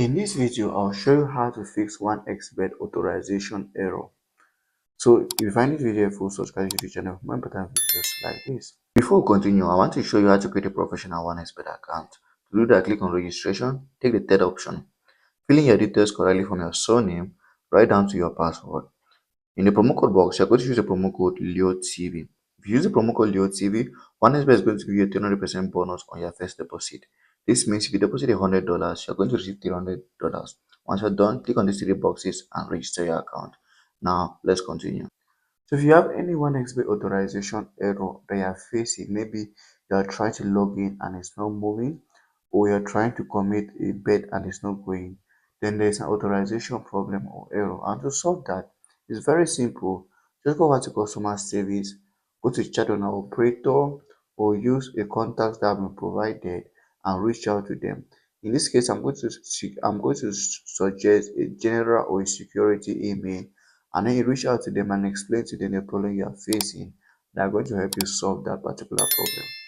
In this video, I'll show you how to fix one expert authorization error. So if you find this video helpful, subscribe to the channel for more important videos like this. Before we continue, I want to show you how to create a professional one expert account. To do that, click on registration, take the third option. Fill in your details correctly from your surname right down to your password. In the promo code box, you're going to use the promo code LEOTV. If you use the promo code LEOTV, OneXBet is going to give you a 300% bonus on your first deposit. This means if you deposit $100, you're going to receive $300. Once you're done, click on these three boxes and register your account. Now, let's continue. So if you have any OneXBet authorization error that you are facing, maybe you are trying to log in and it's not moving, or you're trying to commit a bet and it's not going, then there's an authorization problem or error. And to solve that, it's very simple. Just go over to customer service, go to chat on our operator, or use a contact that have been provided and reach out to them. In this case, I'm going to suggest a general or a security email, and then you reach out to them and explain to them the problem you are facing. They are going to help you solve that particular problem.